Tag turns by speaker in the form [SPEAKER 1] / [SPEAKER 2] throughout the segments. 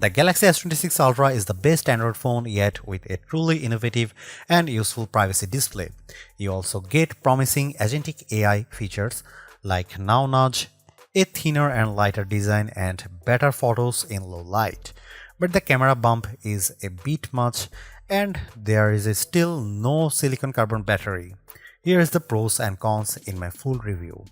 [SPEAKER 1] The Galaxy S26 Ultra is the best Android phone yet with a truly innovative and useful privacy display. You also get promising Agentic AI features like Now Nudge, a thinner and lighter design, and better photos in low light. But the camera bump is a bit much and there is still no silicon carbon battery. Here is the pros and cons in my full review.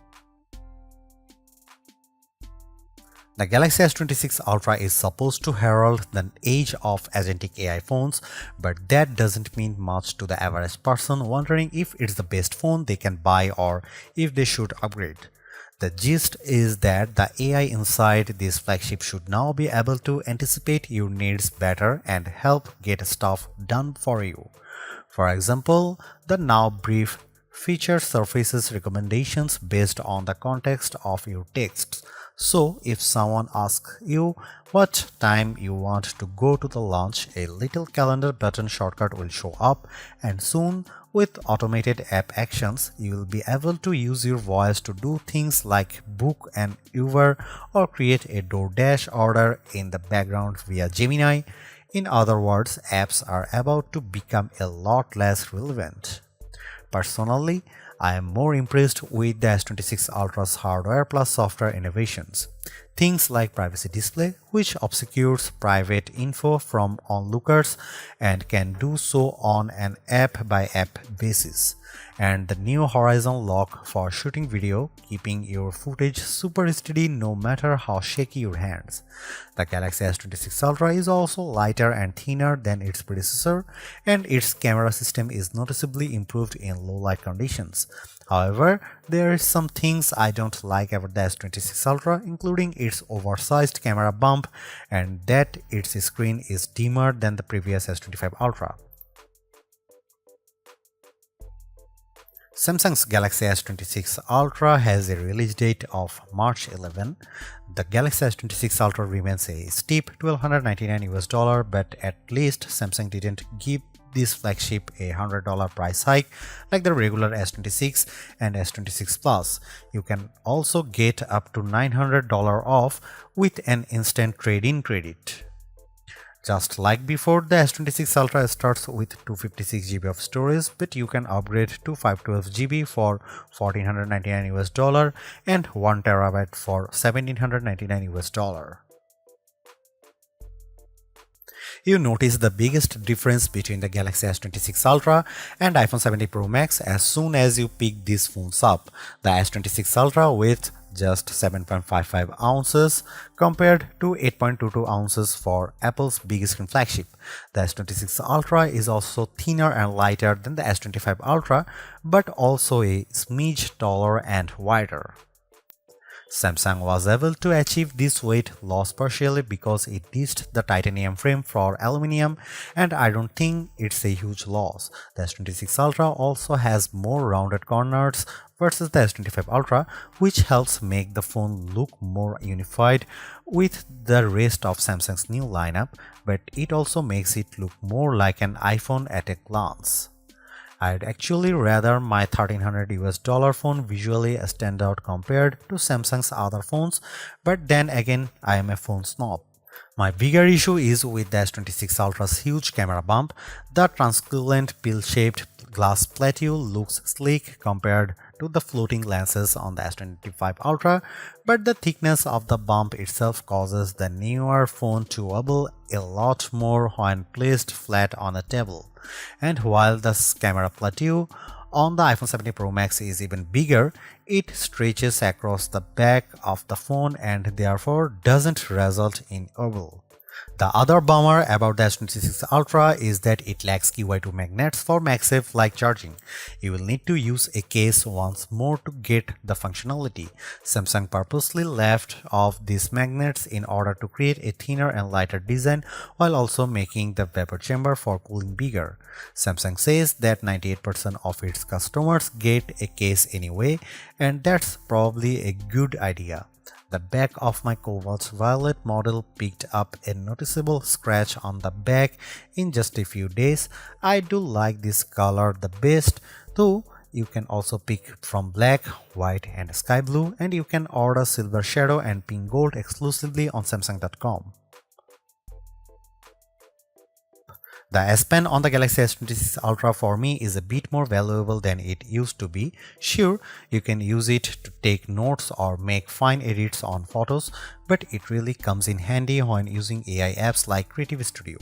[SPEAKER 1] The Galaxy S26 Ultra is supposed to herald the age of agentic AI phones, but that doesn't mean much to the average person wondering if it's the best phone they can buy or if they should upgrade. The gist is that the AI inside this flagship should now be able to anticipate your needs better and help get stuff done for you. For example, the Now Brief feature surfaces recommendations based on the context of your texts. So, if someone asks you what time you want to go to the lunch, a little calendar button shortcut will show up, and soon, with automated app actions, you will be able to use your voice to do things like book an Uber or create a DoorDash order in the background via Gemini. In other words, apps are about to become a lot less relevant. Personally, I am more impressed with the S26 Ultra's hardware plus software innovations. Things like privacy display, which obscures private info from onlookers and can do so on an app-by-app basis, and the new horizon lock for shooting video, keeping your footage super steady no matter how shaky your hands. The Galaxy S26 Ultra is also lighter and thinner than its predecessor, and its camera system is noticeably improved in low light conditions. However, there are some things I don't like about the S26 Ultra, including its oversized camera bump and that its screen is dimmer than the previous S25 Ultra. Samsung's Galaxy S26 Ultra has a release date of March 11. The Galaxy S26 Ultra remains a steep $1,299, but at least Samsung didn't give this flagship a $100 price hike like the regular S26 and S26 Plus. You can also get up to $900 off with an instant trade-in credit. Just like before, the S26 Ultra starts with 256 GB of storage, but you can upgrade to 512 GB for $1,499 and 1 TB for $1,799. You notice the biggest difference between the Galaxy S26 Ultra and iPhone 17 Pro Max as soon as you pick these phones up. The S26 Ultra with just 7.55 ounces compared to 8.22 ounces for Apple's big screen flagship. The S26 Ultra is also thinner and lighter than the S25 Ultra, but also a smidge taller and wider. Samsung was able to achieve this weight loss partially because it ditched the titanium frame for aluminum, and I don't think it's a huge loss. The S26 Ultra also has more rounded corners versus the S25 Ultra, which helps make the phone look more unified with the rest of Samsung's new lineup, but it also makes it look more like an iPhone at a glance. I'd actually rather my $1,300 phone visually stand out compared to Samsung's other phones, but then again, I am a phone snob. My bigger issue is with the S26 Ultra's huge camera bump. The translucent pill-shaped glass plateau looks sleek compared to the floating lenses on the S25 Ultra, but the thickness of the bump itself causes the newer phone to wobble a lot more when placed flat on a table. And while the camera plateau on the iPhone 17 Pro Max is even bigger, it stretches across the back of the phone and therefore doesn't result in wobble. The other bummer about the S26 Ultra is that it lacks QI2 magnets for MagSafe-like charging. You will need to use a case once more to get the functionality. Samsung purposely left off these magnets in order to create a thinner and lighter design while also making the vapor chamber for cooling bigger. Samsung says that 98% of its customers get a case anyway, and that's probably a good idea. The back of my Cobalt Violet model picked up a noticeable scratch on the back in just a few days. I do like this color the best, though you can also pick from black, white and sky blue, and you can order silver shadow and pink gold exclusively on Samsung.com. The S Pen on the Galaxy S26 Ultra for me is a bit more valuable than it used to be. Sure, you can use it to take notes or make fine edits on photos, but it really comes in handy when using AI apps like Creative Studio.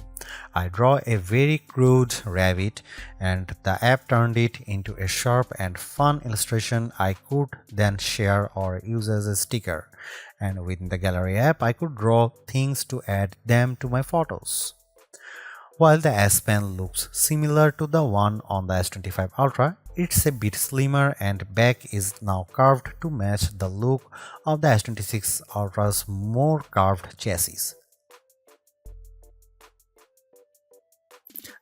[SPEAKER 1] I draw a very crude rabbit and the app turned it into a sharp and fun illustration I could then share or use as a sticker. And within the gallery app, I could draw things to add them to my photos. While the S Pen looks similar to the one on the S25 Ultra, it's a bit slimmer and back is now curved to match the look of the S26 Ultra's more curved chassis.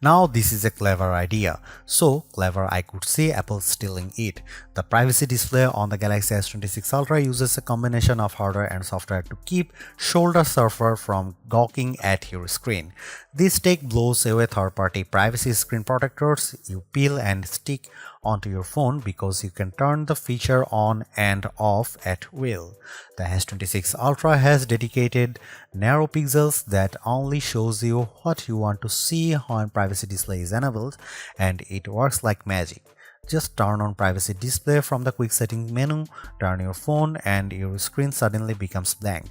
[SPEAKER 1] Now this is a clever idea. So clever I could say Apple stealing it. The privacy display on the Galaxy S26 Ultra uses a combination of hardware and software to keep shoulder surfer from gawking at your screen. This tech blows away third-party privacy screen protectors you peel and stick onto your phone because you can turn the feature on and off at will. The S26 Ultra has dedicated narrow pixels that only shows you what you want to see when privacy display is enabled, and it works like magic. Just turn on privacy display from the quick setting menu, turn your phone and your screen suddenly becomes blank.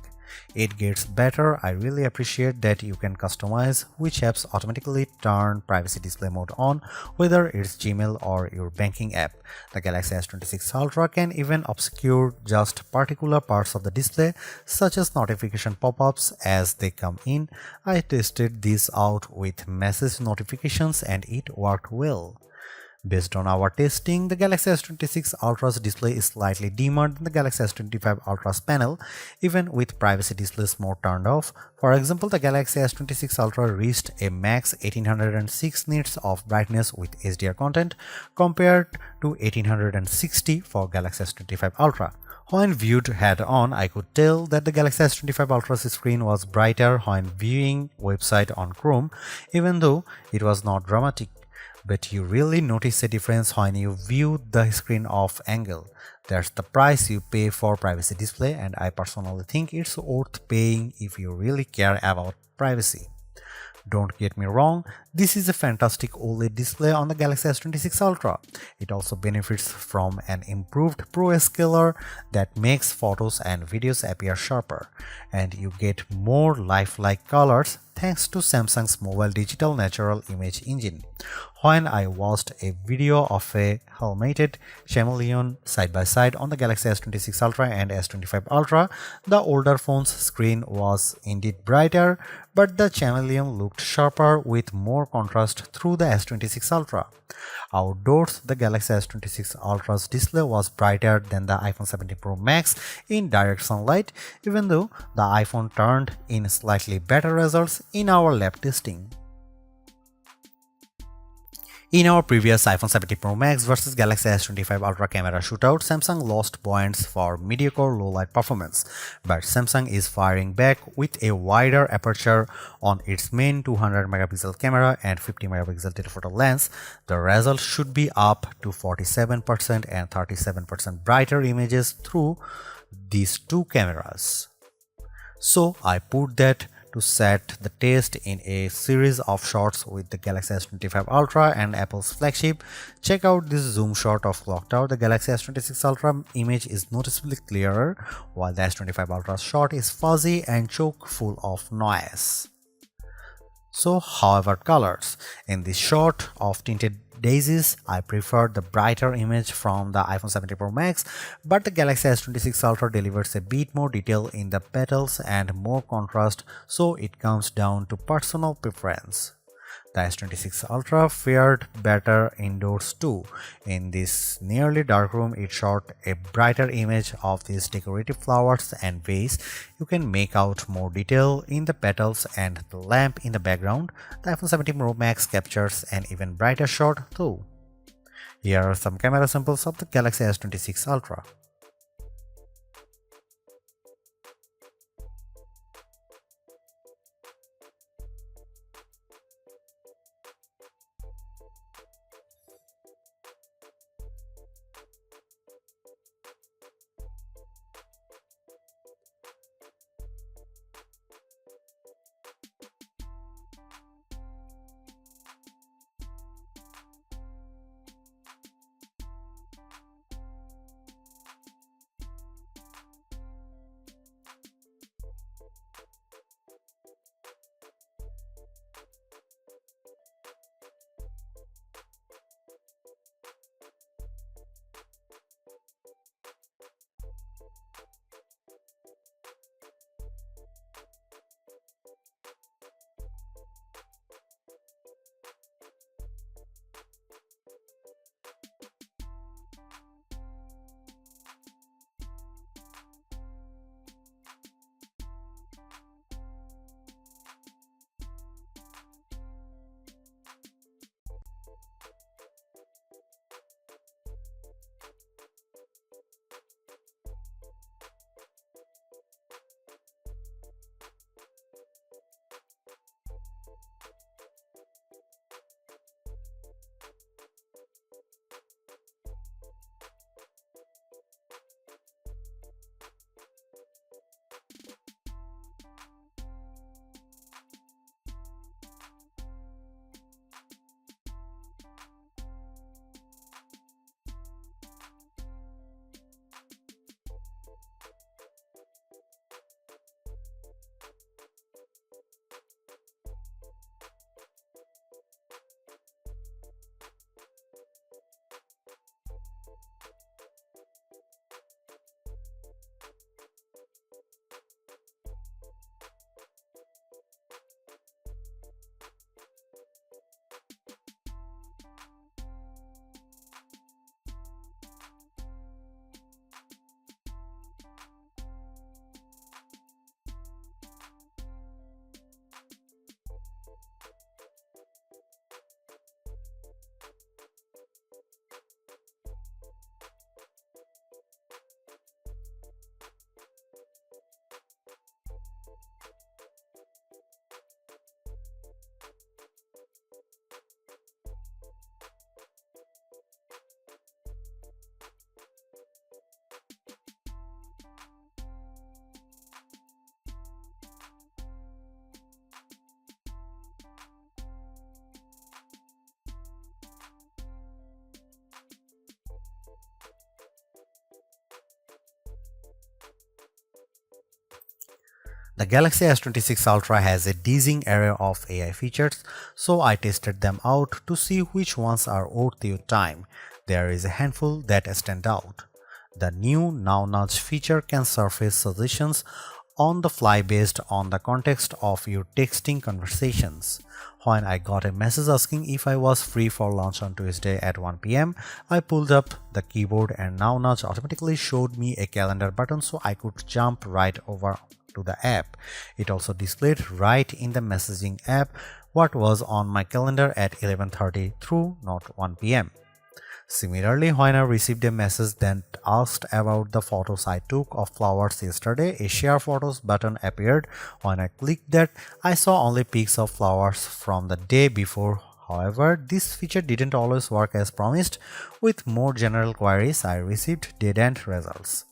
[SPEAKER 1] It gets better. I really appreciate that you can customize which apps automatically turn privacy display mode on, whether it's Gmail or your banking app. The Galaxy S26 Ultra can even obscure just particular parts of the display, such as notification pop-ups as they come in. I tested this out with message notifications and it worked well. Based on our testing, the Galaxy S26 Ultra's display is slightly dimmer than the Galaxy S25 Ultra's panel, even with privacy displays mode turned off. For example, the Galaxy S26 Ultra reached a max 1806 nits of brightness with HDR content compared to 1860 for Galaxy S25 Ultra. When viewed head-on, I could tell that the Galaxy S25 Ultra's screen was brighter when viewing website on Chrome, even though it was not dramatic. But you really notice a difference when you view the screen off angle. That's the price you pay for privacy display, and I personally think it's worth paying if you really care about privacy. Don't get me wrong, this is a fantastic OLED display on the Galaxy S26 Ultra. It also benefits from an improved Pro scaler that makes photos and videos appear sharper, and you get more lifelike colors thanks to Samsung's mobile digital natural image engine. When I watched a video of a helmeted chameleon side by side on the Galaxy S26 Ultra and S25 Ultra, the older phone's screen was indeed brighter, but the chameleon looked sharper with more contrast through the S26 Ultra. Outdoors, the Galaxy S26 Ultra's display was brighter than the iPhone 17 Pro Max in direct sunlight, even though the iPhone turned in slightly better results in our lab testing. In our previous iPhone 17 Pro Max vs Galaxy S25 Ultra camera shootout, Samsung lost points for mediocre low-light performance, but Samsung is firing back with a wider aperture on its main 200-megapixel camera and 50-megapixel telephoto lens. The result should be up to 47% and 37% brighter images through these two cameras. So I put that to set the test in a series of shots with the Galaxy S25 Ultra and Apple's flagship. Check out this zoom shot of Clock Tower. The Galaxy S26 Ultra image is noticeably clearer, while the S25 Ultra shot is fuzzy and chock full of noise. So, however, colors. In this shot of tinted daisies, I prefer the brighter image from the iPhone 17 Pro Max, but the Galaxy S26 Ultra delivers a bit more detail in the petals and more contrast, so it comes down to personal preference. The S26 Ultra fared better indoors too. In this nearly dark room, it shot a brighter image of these decorative flowers and vase. You can make out more detail in the petals and the lamp in the background. The iPhone 17 Pro Max captures an even brighter shot too. Here are some camera samples of the Galaxy S26 Ultra. The Galaxy S26 Ultra has a dizzying array of AI features, so I tested them out to see which ones are worth your time. There is a handful that stand out. The new Now Nudge feature can surface suggestions on the fly based on the context of your texting conversations. When I got a message asking if I was free for lunch on Tuesday at 1 p.m., I pulled up the keyboard and Now Nudge automatically showed me a calendar button so I could jump right over to the app. It also displayed right in the messaging app what was on my calendar at 11:30 through not 1 p.m. Similarly, when I received a message that asked about the photos I took of flowers yesterday, a share photos button appeared. When I clicked that, I saw only pics of flowers from the day before. However, this feature didn't always work as promised. With more general queries, I received dead-end results.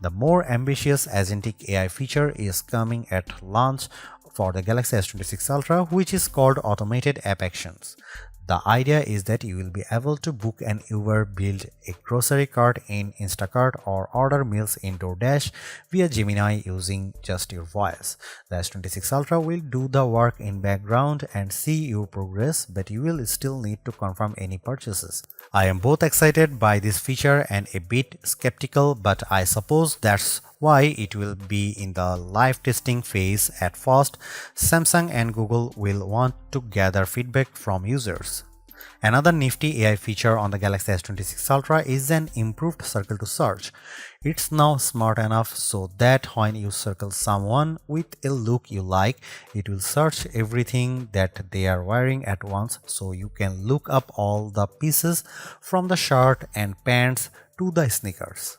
[SPEAKER 1] The more ambitious Agentic AI feature is coming at launch for the Galaxy S26 Ultra, which is called Automated App Actions. The idea is that you will be able to book an Uber, build a grocery cart in Instacart, or order meals in DoorDash via Gemini using just your voice. The S26 Ultra will do the work in background and see your progress, but you will still need to confirm any purchases. I am both excited by this feature and a bit skeptical, but I suppose that's why it will be in the live testing phase at first. Samsung and Google will want to gather feedback from users. Another nifty AI feature on the Galaxy S26 Ultra is an improved circle to search. It's now smart enough so that when you circle someone with a look you like, it will search everything that they are wearing at once, so you can look up all the pieces from the shirt and pants to the sneakers.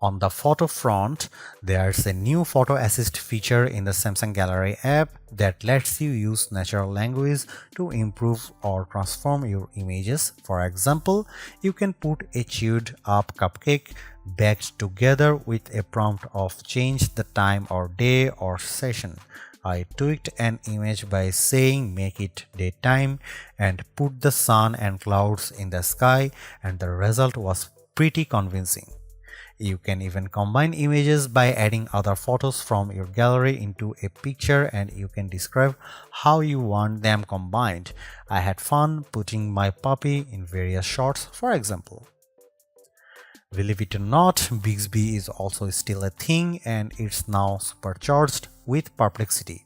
[SPEAKER 1] On the photo front, there's a new photo assist feature in the Samsung Gallery app that lets you use natural language to improve or transform your images. For example, you can put a chewed up cupcake baked together with a prompt of change the time or day or session. I tweaked an image by saying make it daytime and put the sun and clouds in the sky, and the result was pretty convincing. You can even combine images by adding other photos from your gallery into a picture, and you can describe how you want them combined. I had fun putting my puppy in various shots, for example. Believe it or not, Bixby is also still a thing, and it's now supercharged with Perplexity.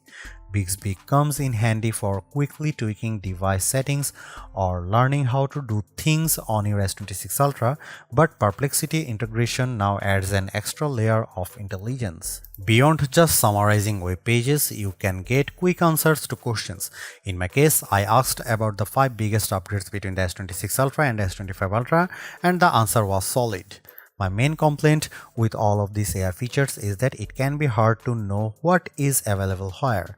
[SPEAKER 1] Bixby comes in handy for quickly tweaking device settings or learning how to do things on your S26 Ultra, but Perplexity integration now adds an extra layer of intelligence. Beyond just summarizing web pages, you can get quick answers to questions. In my case, I asked about the 5 biggest upgrades between the S26 Ultra and S25 Ultra, and the answer was solid. My main complaint with all of these AI features is that it can be hard to know what is available where.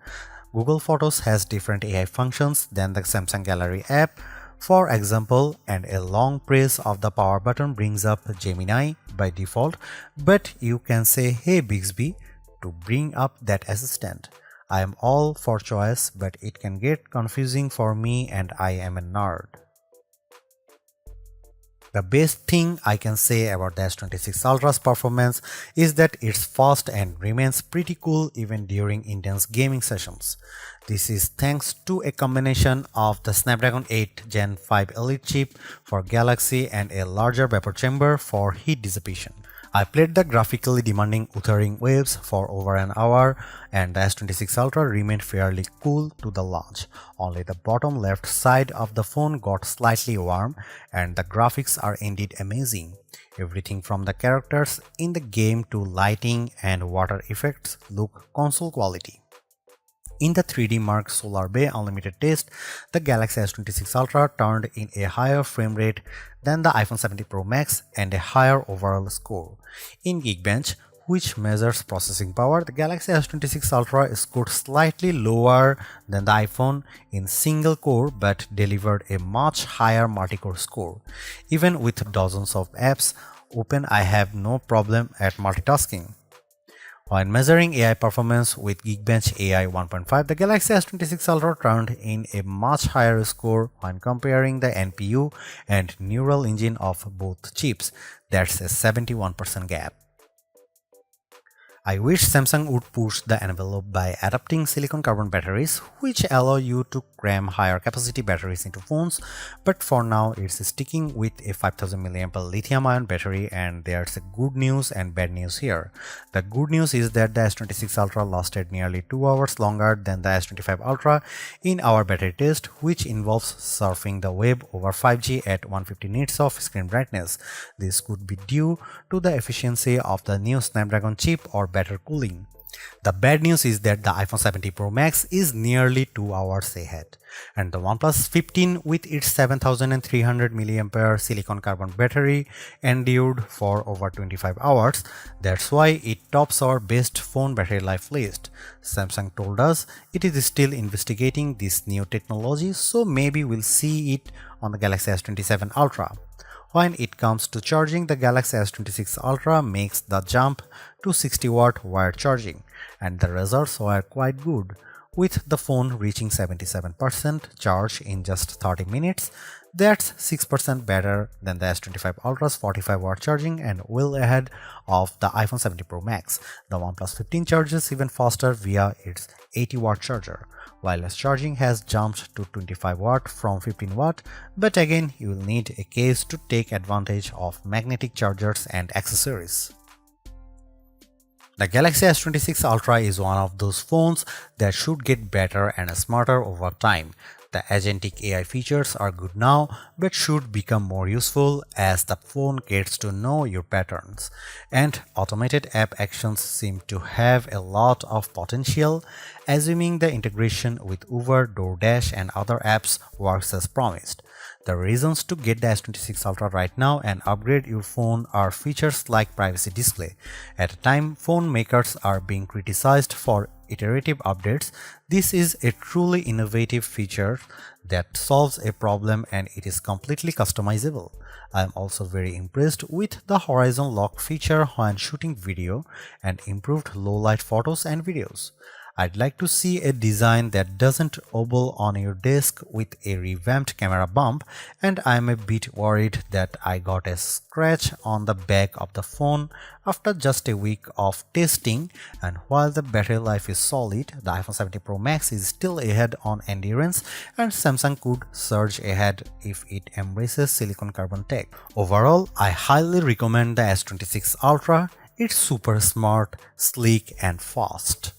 [SPEAKER 1] Google Photos has different AI functions than the Samsung Gallery app, for example, and a long press of the power button brings up Gemini by default, but you can say "Hey Bixby" to bring up that assistant. I am all for choice, but it can get confusing for me, and I am a nerd. The best thing I can say about the S26 Ultra's performance is that it's fast and remains pretty cool even during intense gaming sessions. This is thanks to a combination of the Snapdragon 8 Gen 5 Elite chip for Galaxy and a larger vapor chamber for heat dissipation. I played the graphically demanding Wuthering Waves for over an hour, and the S26 Ultra remained fairly cool to the launch. Only the bottom left side of the phone got slightly warm, and the graphics are indeed amazing. Everything from the characters in the game to lighting and water effects look console quality. In the 3D Mark Solar Bay Unlimited test, the Galaxy S26 Ultra turned in a higher frame rate than the iPhone 17 Pro Max and a higher overall score. In Geekbench, which measures processing power, the Galaxy S26 Ultra scored slightly lower than the iPhone in single core but delivered a much higher multi-core score. Even with dozens of apps open, I have no problem at multitasking. When measuring AI performance with Geekbench AI 1.5, the Galaxy S26 Ultra turned in a much higher score when comparing the NPU and neural engine of both chips. That's a 71% gap. I wish Samsung would push the envelope by adapting silicon carbon batteries, which allow you to cram higher capacity batteries into phones, but for now it's sticking with a 5000 mAh lithium-ion battery, and there's a good news and bad news here. The good news is that the S26 Ultra lasted nearly 2 hours longer than the S25 Ultra in our battery test, which involves surfing the web over 5G at 150 nits of screen brightness. This could be due to the efficiency of the new Snapdragon chip or better cooling. The bad news is that the iPhone 17 Pro Max is nearly 2 hours ahead, and the OnePlus 15 with its 7300 mAh silicon carbon battery endured for over 25 hours. That's why it tops our best phone battery life list. Samsung told us it is still investigating this new technology, so maybe we'll see it on the Galaxy S27 Ultra. When it comes to charging, the Galaxy S26 Ultra makes the jump to 60-watt wired charging, and the results were quite good, with the phone reaching 77% charge in just 30 minutes. That's 6% better than the S25 Ultra's 45-watt charging and well ahead of the iPhone 17 Pro Max. The OnePlus 15 charges even faster via its 80-watt charger. Wireless charging has jumped to 25 watt from 15 watt, but again you will need a case to take advantage of magnetic chargers and accessories. The Galaxy S26 Ultra is one of those phones that should get better and smarter over time. The Agentic AI features are good now, but should become more useful as the phone gets to know your patterns. And automated app actions seem to have a lot of potential, assuming the integration with Uber, DoorDash, and other apps works as promised. The reasons to get the S26 Ultra right now and upgrade your phone are features like privacy display. At a time phone makers are being criticized for iterative updates, this is a truly innovative feature that solves a problem, and it is completely customizable. I am also very impressed with the horizon lock feature when shooting video and improved low light photos and videos. I'd like to see a design that doesn't wobble on your desk with a revamped camera bump, and I'm a bit worried that I got a scratch on the back of the phone after just a week of testing. And while the battery life is solid, the iPhone 17 Pro Max is still ahead on endurance, and Samsung could surge ahead if it embraces silicon carbon tech. Overall, I highly recommend the S26 Ultra. It's super smart, sleek, and fast.